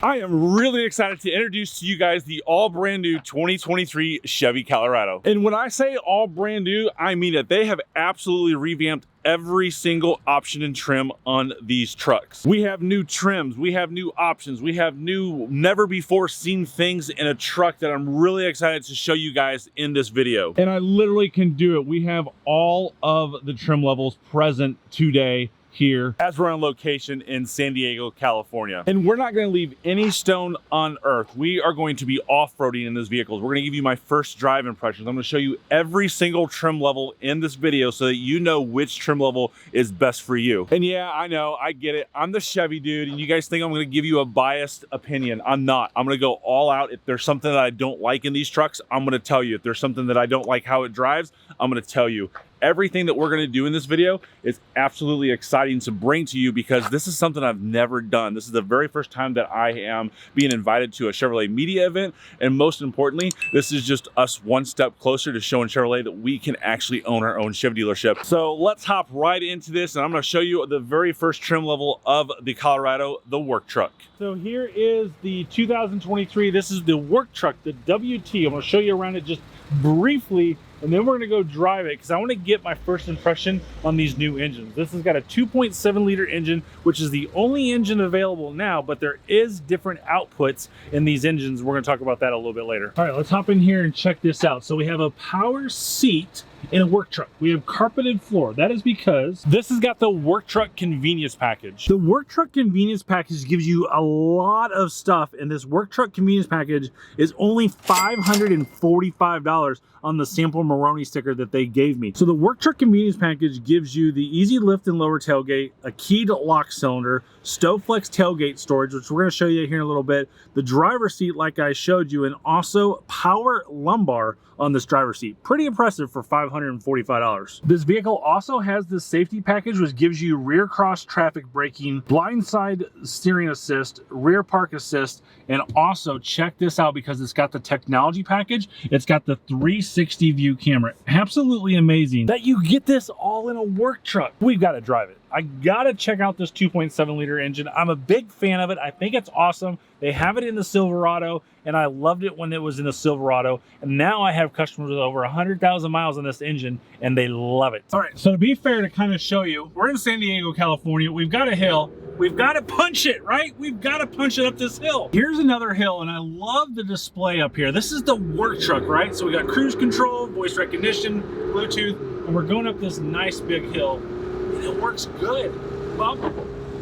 I am really excited to introduce to you guys the all brand new 2023 Chevy Colorado. And when I say all brand new, I mean that they have absolutely revamped every single option and trim on these trucks. We have new trims, we have new options, we have new never before seen things in a truck that I'm really excited to show you guys in this video. And I literally can do it. We have all of the trim levels present today here as we're on location in San Diego, California. And we're not going to leave any stone unearthed. We are going to be off-roading in this vehicle. We're going to give you my first drive impressions. I'm going to show you every single trim level in this video so that you know which trim level is best for you. And yeah, I know, I get it. I'm the Chevy dude, and you guys think I'm going to give you a biased opinion. I'm not. I'm going to go all out. If there's something that I don't like in these trucks, I'm going to tell you. If there's something that I don't like how it drives, I'm going to tell you. Everything that we're going to do in this video is absolutely exciting to bring to you because this is something I've never done. This is the very first time that I am being invited to a Chevrolet media event. And most importantly, this is just us one step closer to showing Chevrolet that we can actually own our own Chevy dealership. So let's hop right into this, and I'm going to show you the very first trim level of the Colorado, the work truck. So here is the 2023. This is the work truck, the WT. I'm going to show you around it just briefly, and then we're going to go drive it because I want to get my first impression on these new engines. This has got a 2.7 liter engine, which is the only engine available now, but there is different outputs in these engines. We're going to talk about that a little bit later. All right, let's hop in here and check this out. So we have a power seat in a work truck. We have carpeted floor. That is because this has got the work truck convenience package. The work truck convenience package gives you a lot of stuff, and this work truck convenience package is only $545 on the sample 𝘮𝘳 sticker that they gave me. So the work truck convenience package gives you the easy lift and lower tailgate, a keyed lock cylinder, StowFlex tailgate storage, which we're going to show you here in a little bit, the driver's seat like I showed you, and also power lumbar on this driver's seat. Pretty impressive for $545. This vehicle also has this safety package, which gives you rear cross traffic braking, blindside steering assist, rear park assist, and also check this out because it's got the technology package. It's got the 360 view camera. Absolutely amazing that you get this all in a work truck. We've got to drive it. I gotta check out this 2.7 liter engine. I'm a big fan of it. I think it's awesome. They have it in the Silverado, and I loved it when it was in the Silverado. And now I have customers with over 100,000 miles on this engine, and they love it. All right, so to be fair, to kind of show you, we're in San Diego, California. We've got a hill. We've got to punch it, right? We've got to punch it up this hill. Here's another hill, and I love the display up here. This is the work truck, right? So we got cruise control, voice recognition, Bluetooth, and we're going up this nice big hill. And it works good. Bump.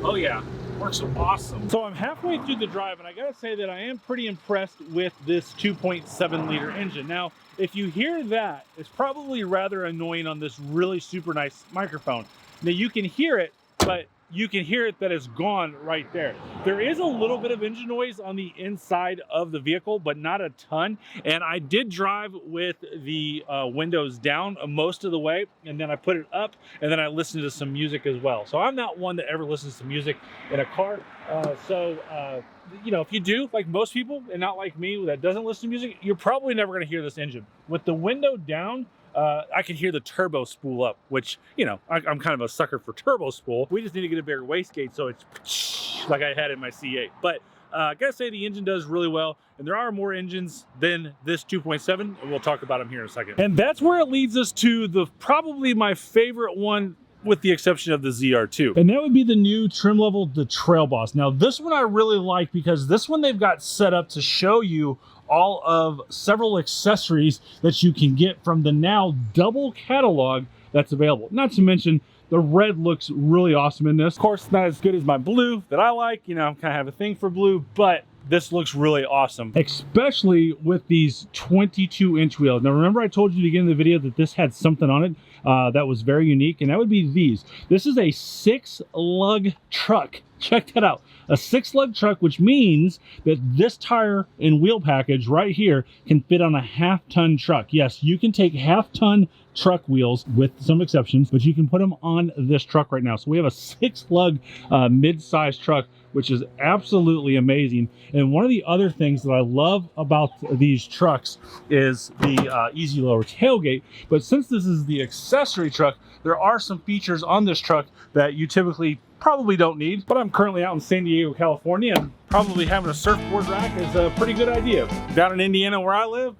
Oh yeah, works awesome. So I'm halfway through the drive, and I gotta say that I am pretty impressed with this 2.7 liter engine. Now, if you hear that, it's probably rather annoying on this really super nice microphone. Now you can hear it, but you can hear it that it's gone right there. There is a little bit of engine noise on the inside of the vehicle, but not a ton. And I did drive with the windows down most of the way, and then I put it up, and then I listened to some music as well. So I'm not one that ever listens to music in a car. You know, if you do, like most people, and not like me that doesn't listen to music, you're probably never gonna hear this engine. With the window down, I can hear the turbo spool up, which, you know, I'm kind of a sucker for turbo spool. We just need to get a bigger wastegate so it's like I had in my C8. But I gotta say the engine does really well, and there are more engines than this 2.7, and we'll talk about them here in a second. And that's where it leads us to the probably my favorite one, with the exception of the ZR2. And that would be the new trim level, the Trailboss. Now this one I really like because this one they've got set up to show you all of several accessories that you can get from the now double catalog that's available. Not to mention, the red looks really awesome in this. Of course, not as good as my blue that I like. You know, kind of have a thing for blue, but this looks really awesome, especially with these 22-inch wheels. Now, remember I told you at the beginning of the video that this had something on it that was very unique, and that would be these. This is a 6-lug truck. Check that out. A 6-lug truck, which means that this tire and wheel package right here can fit on a half-ton truck. Yes, you can take half-ton truck wheels with some exceptions, but you can put them on this truck right now. So we have a 6-lug mid-size truck, which is absolutely amazing. And one of the other things that I love about these trucks is the easy lower tailgate. But since this is the accessory truck, there are some features on this truck that you typically probably don't need, but I'm currently out in San Diego, California, and probably having a surfboard rack is a pretty good idea. Down in Indiana where I live,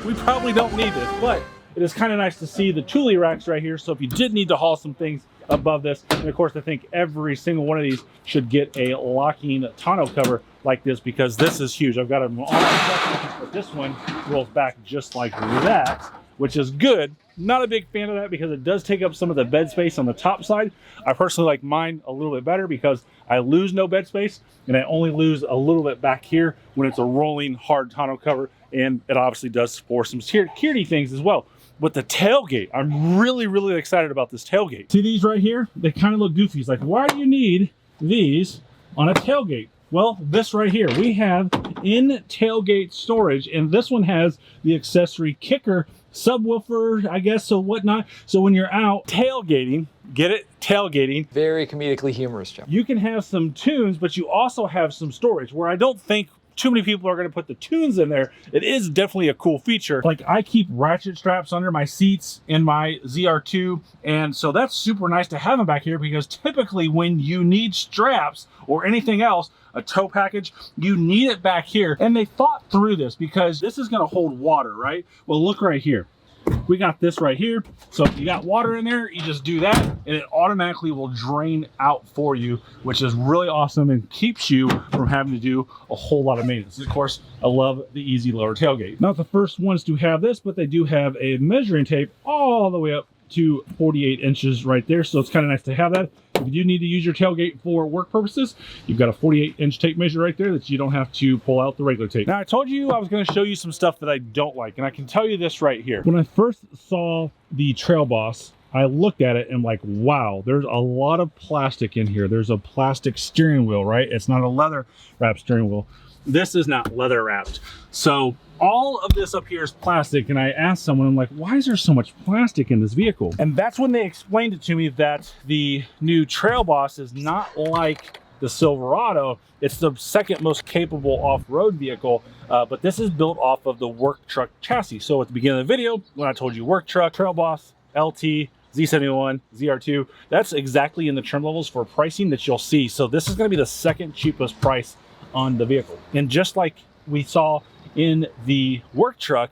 we probably don't need this, but it is kind of nice to see the Thule racks right here. So if you did need to haul some things above this, and of course I think every single one of these should get a locking tonneau cover like this, because this is huge. I've got them all, but this one rolls back just like that, which is good. Not a big fan of that because it does take up some of the bed space on the top side. I personally like mine a little bit better because I lose no bed space, and I only lose a little bit back here when it's a rolling hard tonneau cover, and it obviously does for some security things as well. With the tailgate, I'm really excited about this tailgate. See these right here? They kind of look goofy. It's like, why do you need these on a tailgate? Well, this right here, we have in tailgate storage, and this one has the accessory kicker subwoofer, I guess, so whatnot. So when you're out tailgating, get it? Tailgating. Very comedically humorous, Joe. You can have some tunes, but you also have some storage, where I don't think too many people are going to put the tunes in there. It is definitely a cool feature. Like, I keep ratchet straps under my seats in my ZR2, and so that's super nice to have them back here, because typically when you need straps or anything else, a tow package, you need it back here. And they thought through this, because this is going to hold water, right? Well, look right here. We got this right here. So if you got water in there, you just do that and it automatically will drain out for you, which is really awesome and keeps you from having to do a whole lot of maintenance. Of course, I love the easy lower tailgate. Not the first ones to have this, but they do have a measuring tape all the way up to 48 inches right there. So it's kind of nice to have that. If you do need to use your tailgate for work purposes, you've got a 48-inch tape measure right there that you don't have to pull out the regular tape. Now, I told you I was going to show you some stuff that I don't like, and I can tell you this right here. When I first saw the Trailboss, I looked at it and I'm like, wow, there's a lot of plastic in here. There's a plastic steering wheel, right? It's not a leather wrapped steering wheel. This is not leather wrapped. So all of this up here is plastic, and I asked someone, I'm like, why is there so much plastic in this vehicle? And that's when they explained it to me that the new Trailboss is not like the Silverado. It's the second most capable off-road vehicle, but this is built off of the work truck chassis. So at the beginning of the video, when I told you work truck, Trailboss, LT, Z71, ZR2, that's exactly in the trim levels for pricing that you'll see. So this is going to be the second cheapest price on the vehicle. And just like we saw in the work truck,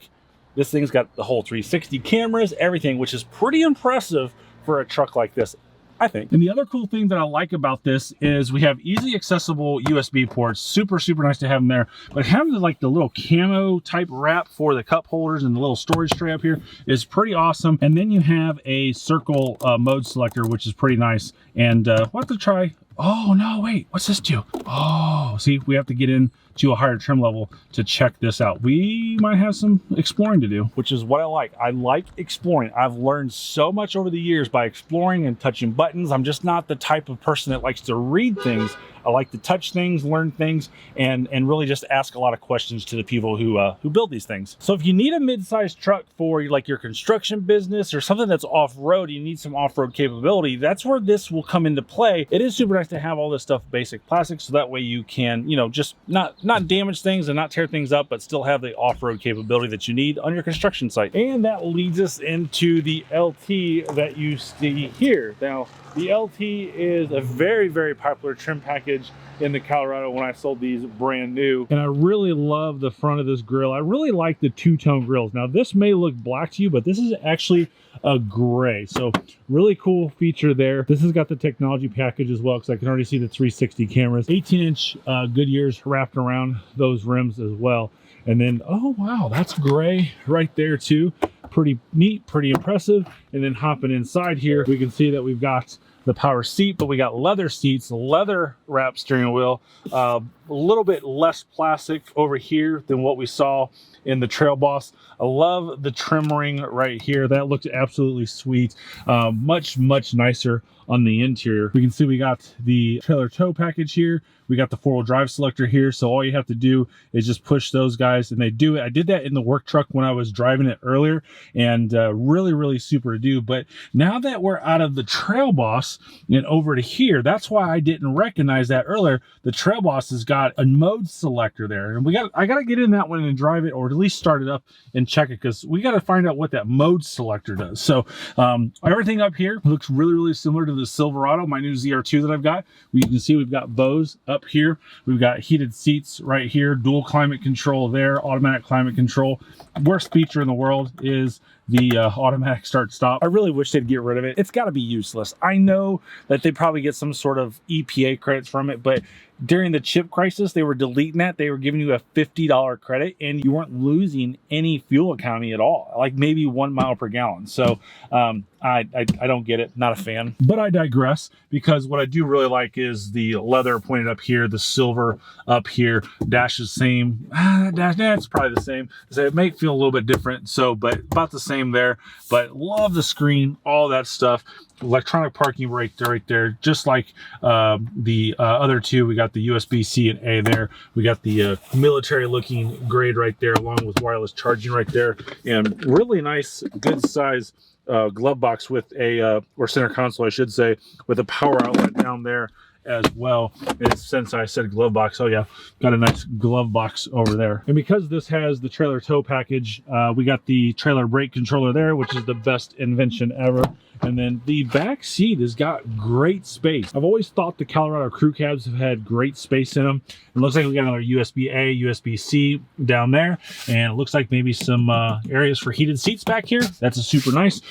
this thing's got the whole 360 cameras, everything, which is pretty impressive for a truck like this, I think. And the other cool thing that I like about this is we have easy accessible USB ports. Super nice to have them there. But having like the little camo type wrap for the cup holders and the little storage tray up here is pretty awesome. And then you have a circle mode selector, which is pretty nice. And we'll have to try. Oh no, wait, what's this do? Oh, see, we have to get in to a higher trim level to check this out. We might have some exploring to do, which is what I like. I like exploring. I've learned so much over the years by exploring and touching buttons. I'm just not the type of person that likes to read things. I like to touch things, learn things, and really just ask a lot of questions to the people who build these things. So if you need a mid-sized truck for like your construction business or something that's off-road, you need some off-road capability, that's where this will come into play. It is super nice to have all this stuff basic plastic, so that way you can, you know, just not damage things and not tear things up, but still have the off-road capability that you need on your construction site. And that leads us into the LT that you see here. Now, the LT is a very popular trim package in the Colorado when I sold these brand new. And I really love the front of this grill. I really like the two-tone grills. Now, this may look black to you, but this is actually a gray. So really cool feature there. This has got the technology package as well, because I can already see the 360 cameras. 18-inch Goodyears wrapped around those rims as well. And then, oh wow, that's gray right there too. Pretty neat, pretty impressive. And then hopping inside here, we can see that we've got the power seat, but we got leather seats, leather wrap steering wheel, a little bit less plastic over here than what we saw in the Trailboss. I love the trim ring right here. That looks absolutely sweet. Much nicer on the interior. We can see we got the trailer tow package here. We got the four-wheel drive selector here. So all you have to do is just push those guys and they do it. I did that in the work truck when I was driving it earlier, and really super to do. But now that we're out of the Trailboss and over to here, that's why I didn't recognize that earlier. The Trailboss has got a mode selector there, and I got to get in that one and drive it, or at least start it up and check it, because we got to find out what that mode selector does. So everything up here looks really similar to to the Silverado, my new ZR2 that I've got. You can see we've got Bose up here. We've got heated seats right here, dual climate control there, automatic climate control. Worst feature in the world is the automatic start-stop. I really wish they'd get rid of it. It's got to be useless. I know that they probably get some sort of EPA credits from it, but during the chip crisis, they were deleting that. They were giving you a $50 credit, and you weren't losing any fuel economy at all, like maybe 1 mile per gallon. So I don't get it. Not a fan. But I digress, because what I do really like is the leather pointed up here, the silver up here. Dash is the same. That's probably the same. So it may feel a little bit different, so but about the same there. But love the screen, all that stuff. Electronic parking brake right there, just like the other two. We got the USB-C and A there. We got the military looking grade right there, along with wireless charging right there, and really nice, good size glove box with a or center console, I should say, with a power outlet down there as well. And since I said glove box, oh yeah, got a nice glove box over there. And because this has the trailer tow package, we got the trailer brake controller there, which is the best invention ever. And then the back seat has got great space. I've always thought the Colorado crew cabs have had great space in them. It looks like we got another USB-A, USB-C down there, and it looks like maybe some areas for heated seats back here. That's a super nice.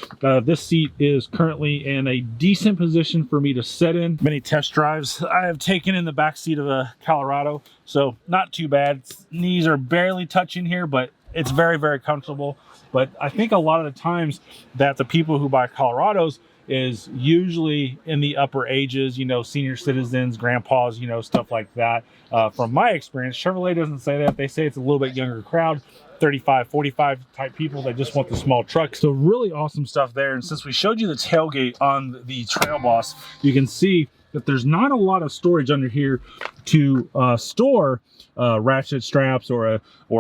This seat is currently in a decent position for me to sit in. Many test drives I have taken in the back seat of a Colorado, so not too bad. Knees are barely touching here, but it's very, very comfortable. But I think a lot of the times that the people who buy Colorados is usually in the upper ages, you know, senior citizens, grandpas, you know, stuff like that. From my experience, Chevrolet doesn't say that. They say it's a little bit younger crowd, 35, 45 type people that just want the small truck. So really awesome stuff there. And since we showed you the tailgate on the Trailboss, you can see that there's not a lot of storage under here to store ratchet straps or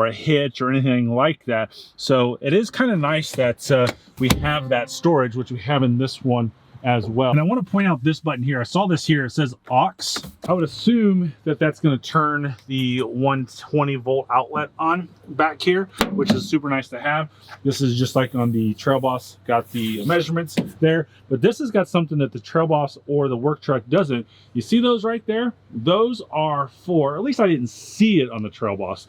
a hitch or anything like that. So it is kind of nice that we have that storage, which we have in this one as well. And I want to point out this button here. I saw this here. It says aux. I would assume that that's going to turn the 120 volt outlet on back here, which is super nice to have. This is just like on the Trailboss, got the measurements there, but this has got something that the Trailboss or the work truck doesn't. You see those right there? Those are for, at least I didn't see it on the Trailboss.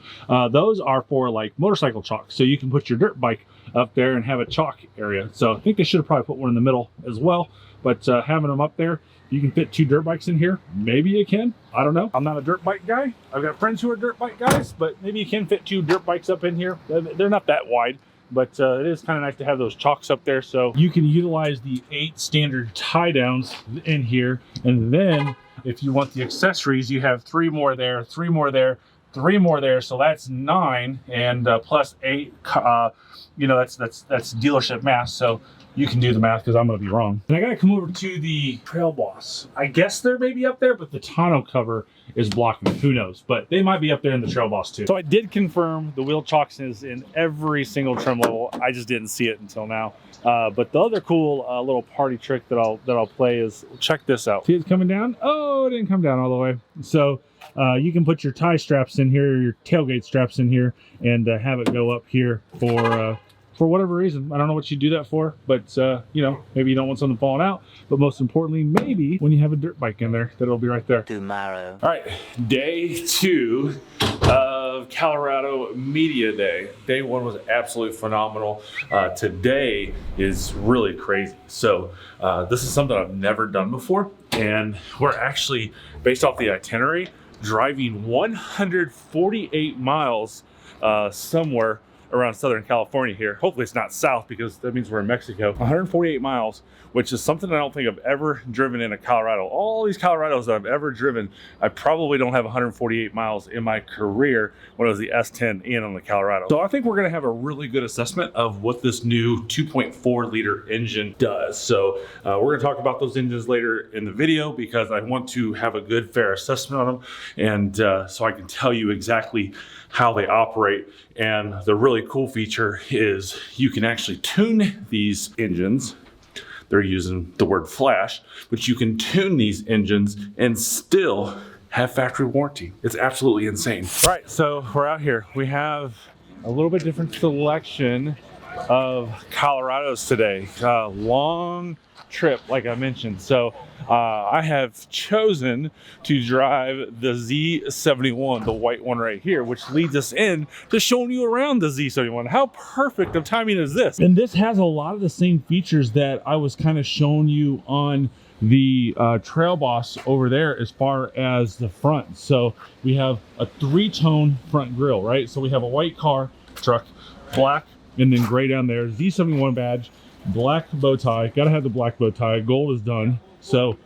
Those are for like motorcycle chalk. So you can put your dirt bike up there and have a chalk area. So I think they should have probably put one in the middle as well. But having them up there, you can fit 2 dirt bikes in here. Maybe you can. I don't know. I'm not a dirt bike guy. I've got friends who are dirt bike guys, but maybe you can fit 2 dirt bikes up in here. They're not that wide, but it is kind of nice to have those chalks up there. So you can utilize the 8 standard tie downs in here. And then if you want the accessories, you have 3 more there, 3 more there, 3 more there. So that's 9, and plus 8, you know, that's dealership math. So you can do the math because I'm going to be wrong. And I got to come over to the Trailboss. I guess they're maybe up there, but the tonneau cover is blocking it. Who knows? But they might be up there in the Trailboss too. So I did confirm the wheel chocks is in every single trim level. I just didn't see it until now. But the other cool little party trick that I'll play is, check this out. See it's coming down? Oh, it didn't come down all the way. So you can put your tie straps in here, or your tailgate straps in here, and have it go up here for whatever reason. I don't know what you do that for, but you know, maybe you don't want something falling out, but most importantly, maybe when you have a dirt bike in there, that'll be right there. Tomorrow. All right, day 2 of Colorado Media Day. Day 1 was absolutely phenomenal. Today is really crazy. So this is something I've never done before, and we're actually, based off the itinerary, driving 148 miles somewhere around Southern California here. Hopefully it's not south, because that means we're in Mexico. 148 miles, which is something I don't think I've ever driven in a Colorado. All these Colorados that I've ever driven, I probably don't have 148 miles in my career when it was the S10 in on the Colorado. So I think we're gonna have a really good assessment of what this new 2.4 liter engine does. So we're gonna talk about those engines later in the video, because I want to have a good, fair assessment on them, and so I can tell you exactly how they operate. And the really cool feature is you can actually tune these engines. They're using the word flash, but you can tune these engines and still have factory warranty. It's absolutely insane. All right, so we're out here. We have a little bit different selection of Colorados today. Long trip, like I mentioned. So I have chosen to drive the Z71, the white one right here, which leads us in to showing you around the Z71. How perfect of timing is this? And this has a lot of the same features that I was kind of showing you on the Trailboss over there as far as the front. So we have a 3-tone front grille, right? So we have a white truck, black, and then gray down there, Z71 badge, black bow tie. Gotta have the black bow tie. Gold is done. So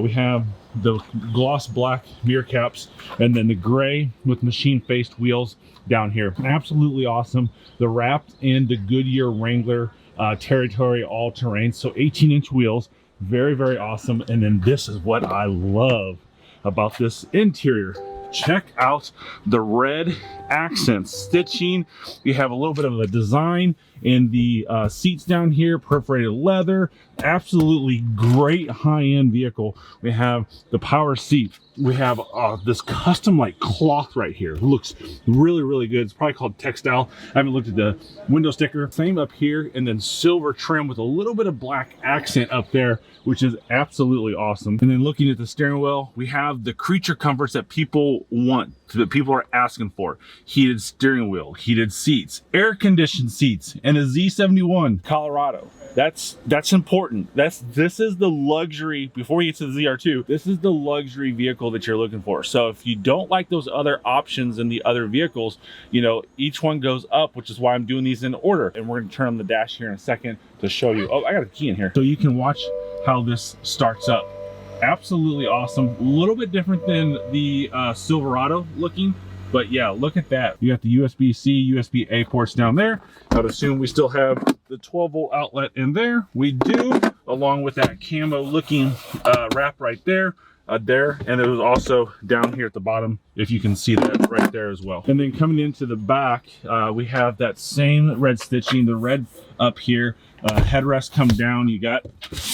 we have the gloss black mirror caps, and then the gray with machine faced wheels down here. Absolutely awesome. The wrapped and the Goodyear Wrangler territory all terrain. So 18-inch wheels. Very, very awesome. And then this is what I love about this interior. Check out the red accent stitching. You have a little bit of a design in the seats down here, perforated leather. Absolutely great high-end vehicle. We have the power seat. We have this custom like cloth right here. It looks really, really good. It's probably called textile. I haven't looked at the window sticker. Same up here, and then silver trim with a little bit of black accent up there, which is absolutely awesome. And then looking at the steering wheel, we have the creature comforts that people want, that people are asking for. Heated steering wheel, heated seats, air-conditioned seats, and a Z71 Colorado. That's important. This is the luxury. Before we get to the ZR2, this is the luxury vehicle that you're looking for. So if you don't like those other options in the other vehicles, you know, each one goes up, which is why I'm doing these in order. And we're going to turn on the dash here in a second to show you. Oh, I got a key in here. So you can watch how this starts up. Absolutely awesome. A little bit different than the Silverado looking. But yeah, look at that. You got the USB-C, USB-A ports down there. I would assume we still have the 12-volt outlet in there. We do, along with that camo looking wrap right there. And it was also down here at the bottom, if you can see that right there as well. And then coming into the back, we have that same red stitching, the red up here. Headrest come down. You got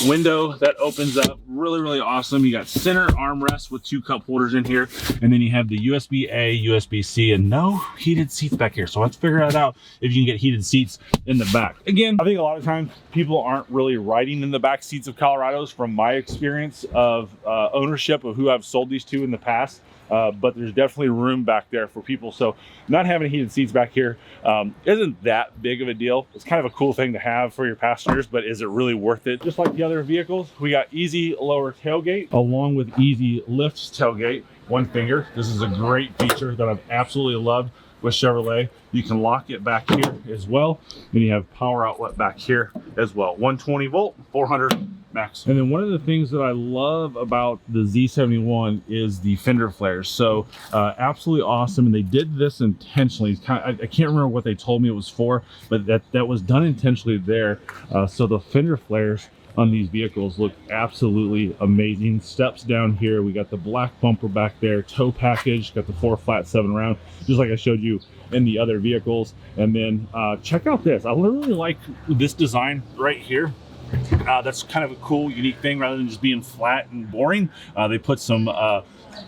window that opens up, really, really awesome. You got center armrest with 2 cup holders in here, and then you have the USB-A, USB-C, and no heated seats back here. So let's figure that out if you can get heated seats in the back. Again, I think a lot of times people aren't really riding in the back seats of Colorados from my experience of ownership of who I've sold these to in the past. But there's definitely room back there for people. So not having heated seats back here isn't that big of a deal. It's kind of a cool thing to have for your passengers, but is it really worth it? Just like the other vehicles, we got easy lower tailgate along with easy lift tailgate, one finger. This is a great feature that I've absolutely loved with Chevrolet. You can lock it back here as well. And you have power outlet back here as well. 120 volt, 400 max. And then one of the things that I love about the Z71 is the fender flares. So absolutely awesome. And they did this intentionally. I can't remember what they told me it was for, but that was done intentionally there. So the fender flares on these vehicles look absolutely amazing. Steps down here, we got the black bumper back there, tow package, got the 4 flat 7 round, just like I showed you in the other vehicles. And then check out this. I really like this design right here. That's kind of a cool, unique thing. Rather than just being flat and boring, they put some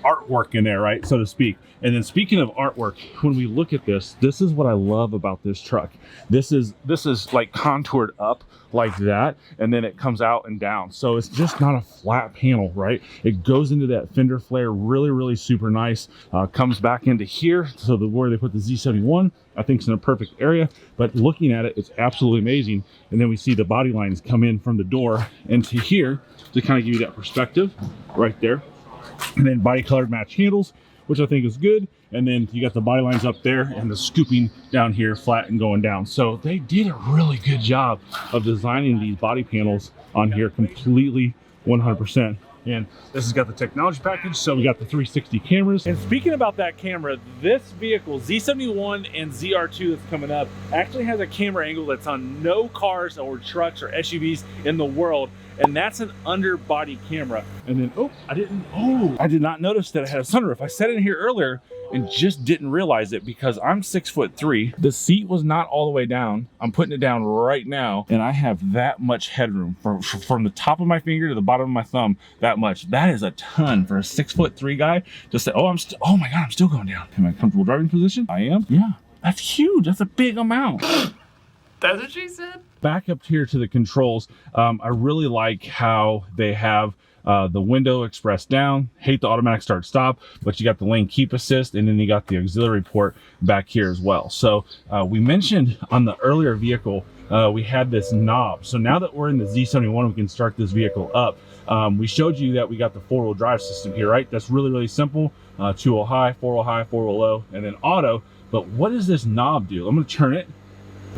artwork in there, right, so to speak. And then speaking of artwork, when we look at this is what I love about this truck. This is like contoured up like that, and then it comes out and down. So it's just not a flat panel, right? It goes into that fender flare, really, really super nice. Comes back into here, so where they put the Z71, I think it's in a perfect area. But looking at it, it's absolutely amazing. And then we see the body lines come in from the door into here to kind of give you that perspective right there. And then body colored match handles, which I think is good. And then you got the body lines up there and the scooping down here flat and going down. So they did a really good job of designing these body panels on here completely 100%. And this has got the technology package, so we got the 360 cameras. And speaking about that camera, this vehicle, Z71 and ZR2 that's coming up, actually has a camera angle that's on no cars or trucks or SUVs in the world. And that's an underbody camera. And then, I did not notice that it had a sunroof. I sat in here earlier and just didn't realize it because I'm 6'3". The seat was not all the way down. I'm putting it down right now, and I have that much headroom from the top of my finger to the bottom of my thumb, that much. That is a ton for a 6'3" guy to say, oh my God, I'm still going down. Am I in a comfortable driving position? I am, yeah. That's huge, that's a big amount. That's what she said. Back up here to the controls, I really like how they have the window express down. Hate the automatic start stop, but you got the lane keep assist, and then you got the auxiliary port back here as well. So we mentioned on the earlier vehicle we had this knob. So now that we're in the Z71, we can start this vehicle up. We showed you that we got the 4-wheel drive system here, right? That's really simple. 2-wheel high, 4-wheel high, 4-wheel low, and then auto. But what does this knob do? I'm gonna turn it.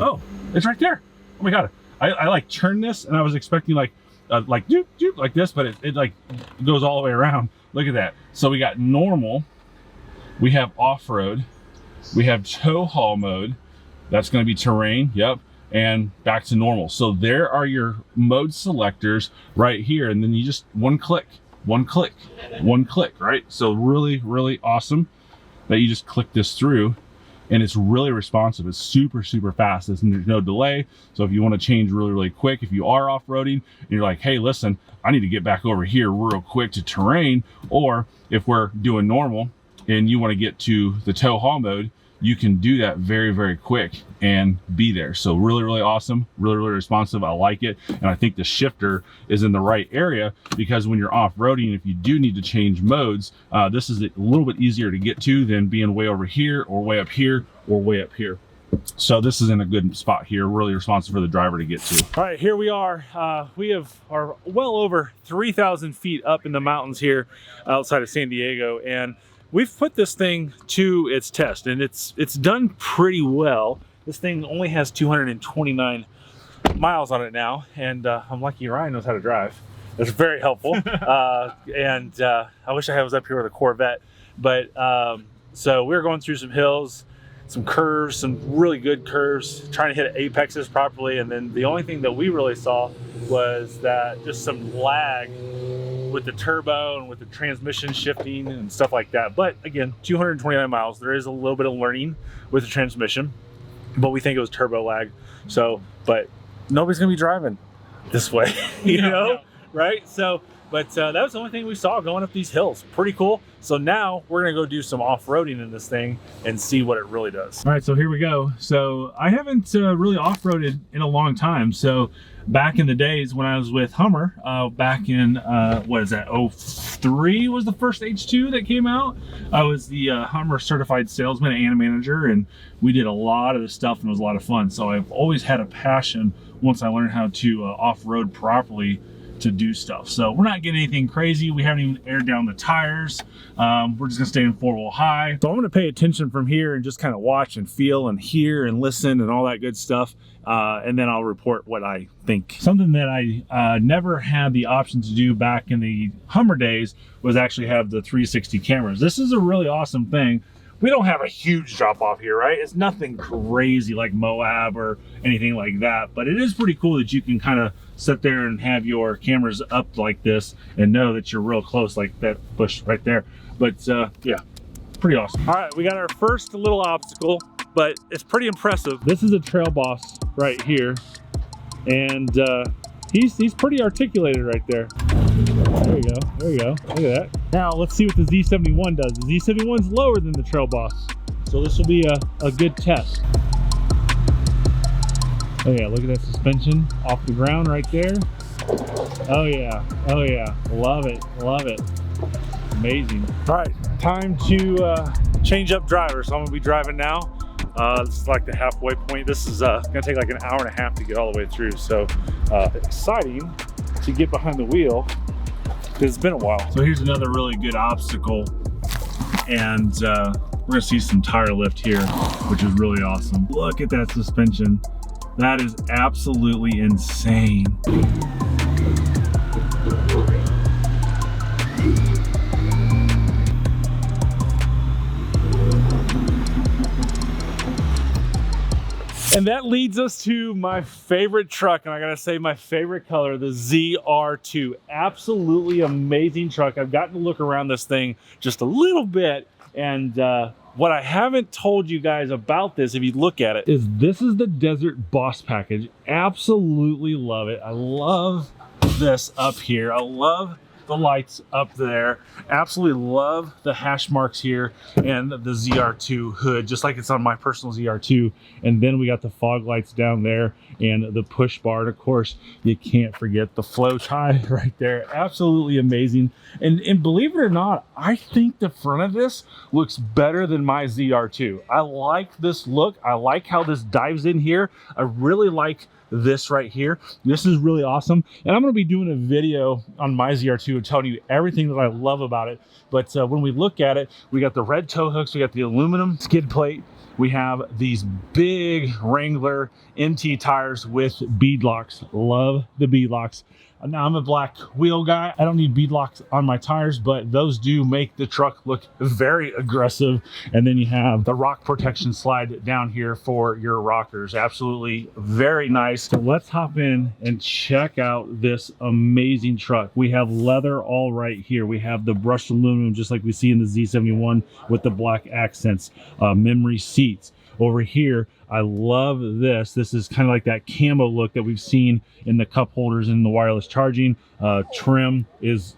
Oh, it's right there. Oh my God. I like turned this, and I was expecting like doop, doop, like this, but it like goes all the way around. Look at that. So we got normal, we have off-road, we have tow haul mode. That's going to be terrain. Yep. And back to normal. So there are your mode selectors right here. And then you just one click, right? So really awesome that you just click this through, and it's really responsive. It's super fast. There's no delay. So if you want to change really quick, if you are off-roading and you're like, hey, listen, I need to get back over here real quick to terrain, or if we're doing normal and you want to get to the tow haul mode, you can do that very quick and be there. So really awesome, really responsive. I like it. And I think the shifter is in the right area, because when you're off-roading, if you do need to change modes, this is a little bit easier to get to than being way over here or way up here or way up here. So this is in a good spot here, really responsive for the driver to get to. All right, here we are. We are well over 3,000 feet up in the mountains here outside of San Diego, and we've put this thing to its test, and it's done pretty well. This thing only has 229 miles on it now, and I'm lucky Ryan knows how to drive. That's very helpful. And I wish I was up here with a Corvette. But so we were going through some hills, some curves, some really good curves, trying to hit apexes properly. And then the only thing that we really saw was that just some lag with the turbo and with the transmission shifting and stuff like that. But again, 229 miles, there is a little bit of learning with the transmission, but we think it was turbo lag. So, but nobody's gonna be driving this way, you know, right? So, but that was the only thing we saw going up these hills. Pretty cool. So now we're gonna go do some off-roading in this thing and see what it really does. All right, so here we go. So I haven't really off-roaded in a long time. So back in the days when I was with Hummer, back in, what is that, 03 was the first H2 that came out. I was the Hummer certified salesman and manager, and we did a lot of this stuff, and it was a lot of fun. So I've always had a passion, once I learned how to off-road properly, to do stuff. So we're not getting anything crazy. We haven't even aired down the tires. We're just gonna stay in 4-wheel high. So I'm gonna pay attention from here and just kind of watch and feel and hear and listen and all that good stuff. And then I'll report what I think. Something that I never had the option to do back in the Hummer days was actually have the 360 cameras. This is a really awesome thing. We don't have a huge drop off here, right? It's nothing crazy like Moab or anything like that, but it is pretty cool that you can kind of sit there and have your cameras up like this and know that you're real close, like that bush right there. But yeah, pretty awesome. All right, we got our first little obstacle, but it's pretty impressive. This is a Trailboss right here, and he's pretty articulated right there. There you go, there you go, look at that. Now let's see what the Z71 does. The Z71's lower than the Trailboss, so this will be a good test. Oh yeah, look at that suspension off the ground right there. Oh yeah, love it, amazing. All right, time to change up drivers. So I'm gonna be driving now. This is like the halfway point. This is gonna take like an hour and a half to get all the way through. So exciting to get behind the wheel, because it's been a while. So here's another really good obstacle, and we're gonna see some tire lift here, which is really awesome. Look at that suspension. That is absolutely insane. And that leads us to my favorite truck, and I gotta say my favorite color, the ZR2. Absolutely amazing truck. I've gotten to look around this thing just a little bit, and what I haven't told you guys about this, if you look at it, is this is the Desert Boss package. Absolutely love it. I love this up here. I love the lights up there. Absolutely love the hash marks here and the ZR2 hood, just like it's on my personal ZR2. And then we got the fog lights down there and the push bar. And of course, you can't forget the 𝘊𝘥𝘥𝘴𝘥𝘚 right there. Absolutely amazing. And believe it or not, I think the front of this looks better than my ZR2. I like this look. I like how this dives in here. I really like this right here. This is really awesome. And I'm going to be doing a video on my ZR2 telling you everything that I love about it. But when we look at it, we got the red tow hooks, we got the aluminum skid plate, we have these big Wrangler MT tires with bead locks. Love the bead locks. Now, I'm a black wheel guy. I don't need bead locks on my tires, but those do make the truck look very aggressive. And then you have the rock protection slide down here for your rockers. Absolutely very nice. So let's hop in and check out this amazing truck. We have leather all right here. We have the brushed aluminum, just like we see in the Z71 with the black accents, memory seats. Over here, I love this. This is kind of like that camo look that we've seen in the cup holders and the wireless charging. Trim is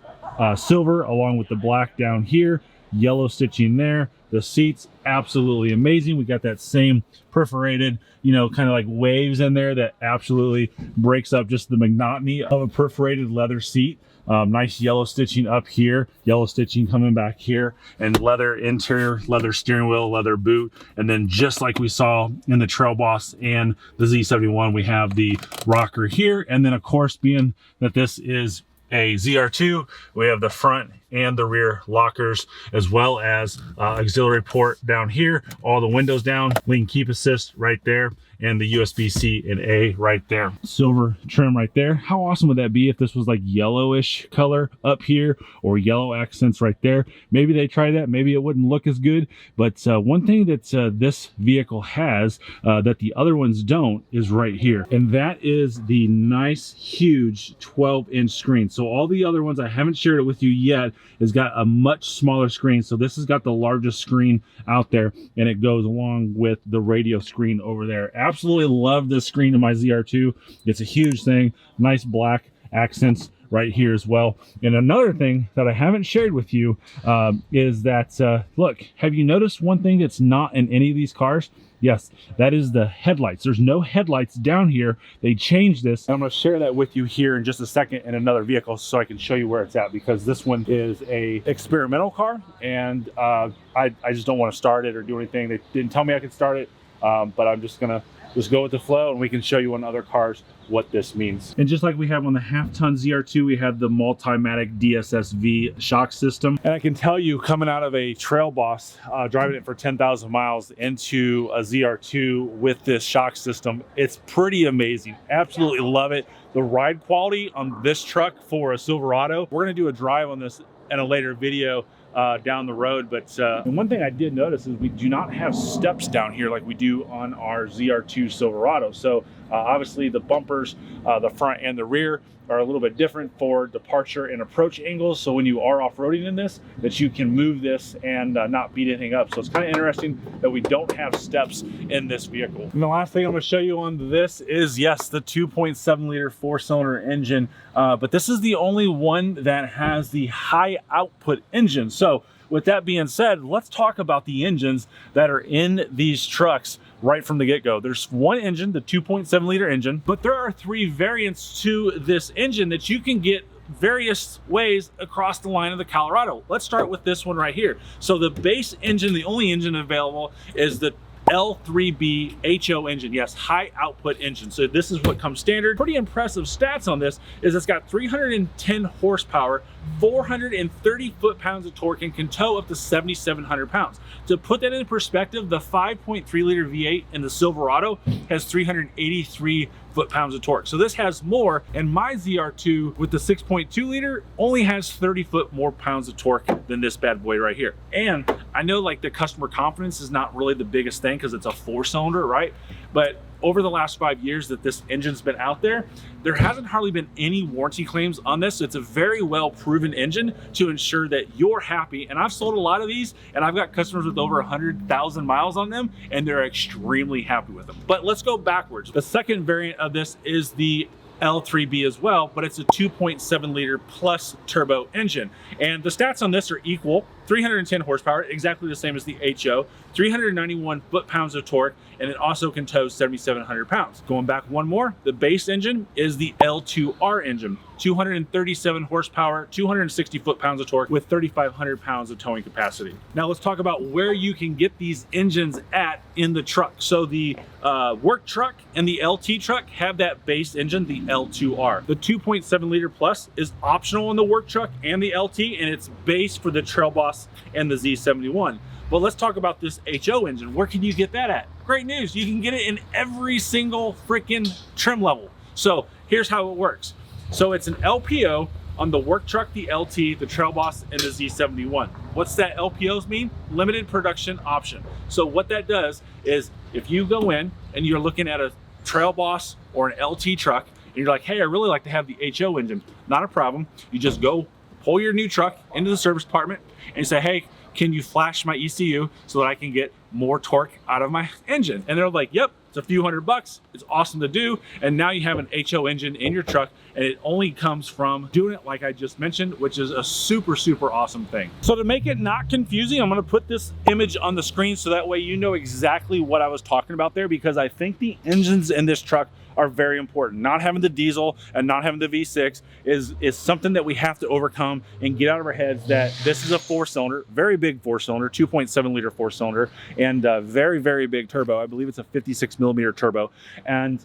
silver along with the black down here. Yellow stitching there. The seats, absolutely amazing. We got that same perforated, you know, kind of like waves in there that absolutely breaks up just the monotony of a perforated leather seat. Nice yellow stitching up here, yellow stitching coming back here, and leather interior, leather steering wheel, leather boot. And then just like we saw in the Trailboss and the Z71, we have the rocker here. And then of course, being that this is a ZR2, we have the front and the rear lockers, as well as auxiliary port down here, all the windows down, lane keep assist right there, and the USB-C and A right there. Silver trim right there. How awesome would that be if this was like yellowish color up here or yellow accents right there? Maybe they try that, maybe it wouldn't look as good, but one thing that this vehicle has that the other ones don't is right here, and that is the nice huge 12-inch screen. So all the other ones, I haven't shared it with you yet, has got a much smaller screen. So this has got the largest screen out there, and it goes along with the radio screen over there. Absolutely love this screen in my ZR2. It's a huge thing. Nice black accents right here as well. And another thing that I haven't shared with you is that, look, have you noticed one thing that's not in any of these cars? Yes, that is the headlights. There's no headlights down here. They changed this. I'm going to share that with you here in just a second in another vehicle so I can show you where it's at, because this one is a experimental car, and I just don't want to start it or do anything. They didn't tell me I could start it, but I'm just going to go with the flow, and we can show you on other cars what this means. And just like we have on the half-ton ZR2, we have the Multimatic DSSV shock system. And I can tell you, coming out of a Trailboss, driving it for 10,000 miles into a ZR2 with this shock system, it's pretty amazing. Absolutely love it. The ride quality on this truck for a Silverado, we're gonna do a drive on this in a later video down the road, but and one thing I did notice is we do not have steps down here like we do on our ZR2 Silverado. So obviously the bumpers, the front and the rear, are a little bit different for departure and approach angles. So when you are off-roading in this, that you can move this and not beat anything up. So it's kind of interesting that we don't have steps in this vehicle. And the last thing I'm going to show you on this is, yes, the 2.7 liter 4-cylinder engine, but this is the only one that has the high output engine. So with that being said, let's talk about the engines that are in these trucks right from the get-go. There's one engine, the 2.7 liter engine, but there are 3 variants to this engine that you can get various ways across the line of the Colorado. Let's start with this one right here. So the base engine, the only engine available, is the L3B HO engine. Yes, high output engine. So this is what comes standard. Pretty impressive stats on this is it's got 310 horsepower, 430 foot-pounds of torque, and can tow up to 7,700 pounds. To put that in perspective, the 5.3 liter V8 in the Silverado has 383 foot-pounds of torque. So this has more, and my ZR2 with the 6.2 liter only has 30 more pounds of torque than this bad boy right here. And I know like the customer confidence is not really the biggest thing because it's a 4-cylinder, right? But over the last 5 years that this engine's been out there, there hasn't hardly been any warranty claims on this. So it's a very well proven engine to ensure that you're happy. And I've sold a lot of these, and I've got customers with over 100,000 miles on them, and they're extremely happy with them. But let's go backwards. The second variant of this is the L3B as well, but it's a 2.7 liter plus turbo engine. And the stats on this are equal: 310 horsepower, exactly the same as the HO, 391 foot-pounds of torque, and it also can tow 7,700 pounds. Going back one more, the base engine is the L2R engine, 237 horsepower, 260 foot-pounds of torque with 3,500 pounds of towing capacity. Now let's talk about where you can get these engines at in the truck. So the work truck and the LT truck have that base engine, the L2R. The 2.7 liter plus is optional in the work truck and the LT, and it's base for the Trailboss and the Z71. But let's talk about this HO engine. Where can you get that at? Great news, you can get it in every single freaking trim level. So here's how it works. So it's an LPO on the work truck, the LT, the Trailboss, and the Z71. What's that LPOs mean? Limited production option. So what that does is if you go in and you're looking at a Trailboss or an LT truck, and you're like, hey, I really like to have the HO engine, not a problem. You just go pull your new truck into the service department and say, hey, can you flash my ECU so that I can get more torque out of my engine? And they're like, yep, it's a few $100. It's awesome to do. And now you have an HO engine in your truck, and it only comes from doing it like I just mentioned, which is a super, super awesome thing. So to make it not confusing, I'm gonna put this image on the screen so that way you know exactly what I was talking about there, because I think the engines in this truck are very important. Not having the diesel and not having the V6 is something that we have to overcome and get out of our heads that this is a 4-cylinder, very big 4-cylinder, 2.7 liter 4-cylinder, and very, very big turbo. I believe it's a 56mm turbo. And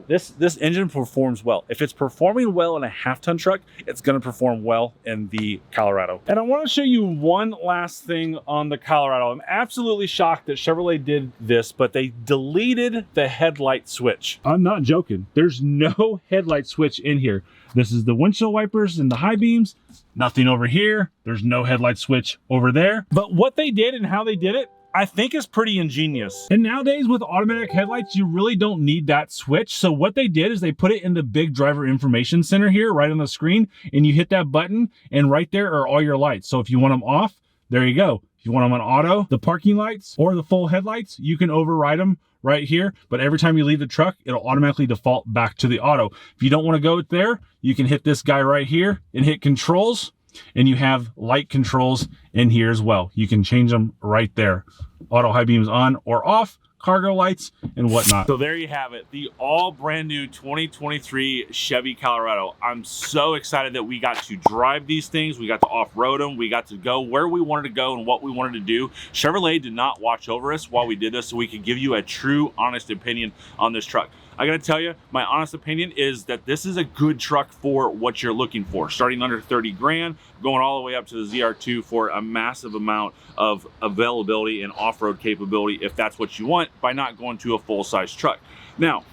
this engine performs well. If it's performing well in a half-ton truck, it's gonna perform well in the Colorado. And I wanna show you one last thing on the Colorado. I'm absolutely shocked that Chevrolet did this, but they deleted the headlight switch. I'm not joking. There's no headlight switch in here. This is the windshield wipers and the high beams. Nothing over here. There's no headlight switch over there. But what they did and how they did it, I think is pretty ingenious. And nowadays with automatic headlights, you really don't need that switch. So what they did is they put it in the big driver information center here, right on the screen, and you hit that button and right there are all your lights. So if you want them off, there you go. If you want them on auto, the parking lights or the full headlights, you can override them right here. But every time you leave the truck, it'll automatically default back to the auto. If you don't want to go there, you can hit this guy right here and hit controls, and you have light controls in here as well. You can change them right there. Auto high beams on or off, cargo lights and whatnot. So there you have it, the all brand new 2023 Chevy Colorado. I'm so excited that we got to drive these things. We got to off-road them. We got to go where we wanted to go and what we wanted to do. Chevrolet did not watch over us while we did this, so we could give you a true, honest opinion on this truck. I gotta tell you, my honest opinion is that this is a good truck for what you're looking for. Starting under 30 grand, going all the way up to the ZR2 for a massive amount of availability and off-road capability if that's what you want, by not going to a full-size truck. Now,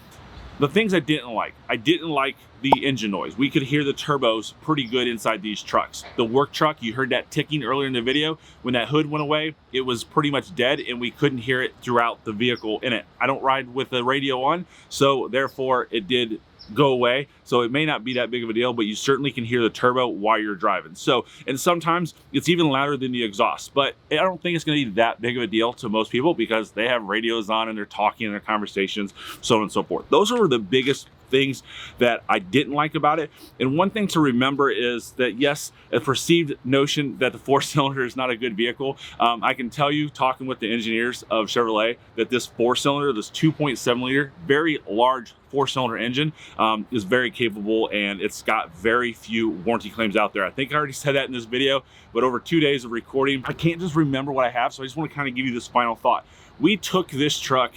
the things I didn't like the engine noise. We could hear the turbos pretty good inside these trucks. The work truck, you heard that ticking earlier in the video. When that hood went away, it was pretty much dead and we couldn't hear it throughout the vehicle in it. I don't ride with the radio on, so therefore it did go away. So it may not be that big of a deal, but you certainly can hear the turbo while you're driving. So, and sometimes it's even louder than the exhaust, but I don't think it's gonna be that big of a deal to most people because they have radios on and they're talking in their conversations, so on and so forth. Those are the biggest things that I didn't like about it. And one thing to remember is that yes, a perceived notion that the 4-cylinder is not a good vehicle. I can tell you, talking with the engineers of Chevrolet, that this 4-cylinder, this 2.7 liter, very large 4-cylinder engine is very capable, and it's got very few warranty claims out there. I think I already said that in this video, but over 2 days of recording, I can't just remember what I have. So I just want to kind of give you this final thought. We took this truck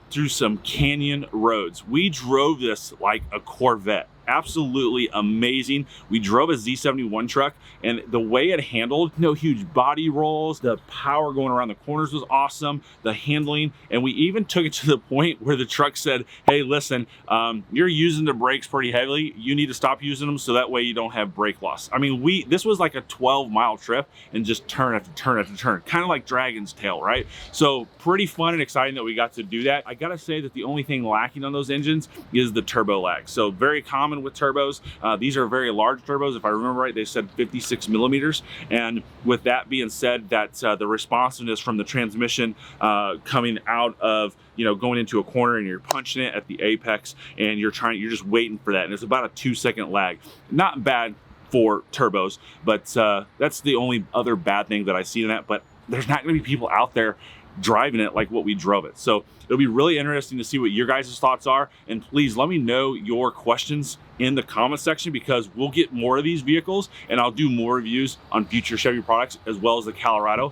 through some canyon roads. We drove this like a Corvette. Absolutely amazing. We drove a Z71 truck, and the way it handled, no huge body rolls, the power going around the corners was awesome, the handling, and we even took it to the point where the truck said, hey, listen, you're using the brakes pretty heavily. You need to stop using them so that way you don't have brake loss. I mean, this was like a 12-mile trip and just turn after turn after turn, kind of like Dragon's Tail, right? So pretty fun and exciting that we got to do that. I gotta say that the only thing lacking on those engines is the turbo lag. So very common common with turbos. These are very large turbos. If I remember right, they said 56 millimeters. And with that being said, that the responsiveness from the transmission coming out of, you know, going into a corner and you're punching it at the apex and you're just waiting for that. And it's about a 2-second lag. Not bad for turbos, but that's the only other bad thing that I see in that. But there's not going to be people out there driving it like what we drove it. So it'll be really interesting to see what your guys' thoughts are. And please let me know your questions in the comment section, because we'll get more of these vehicles and I'll do more reviews on future Chevy products as well as the Colorado.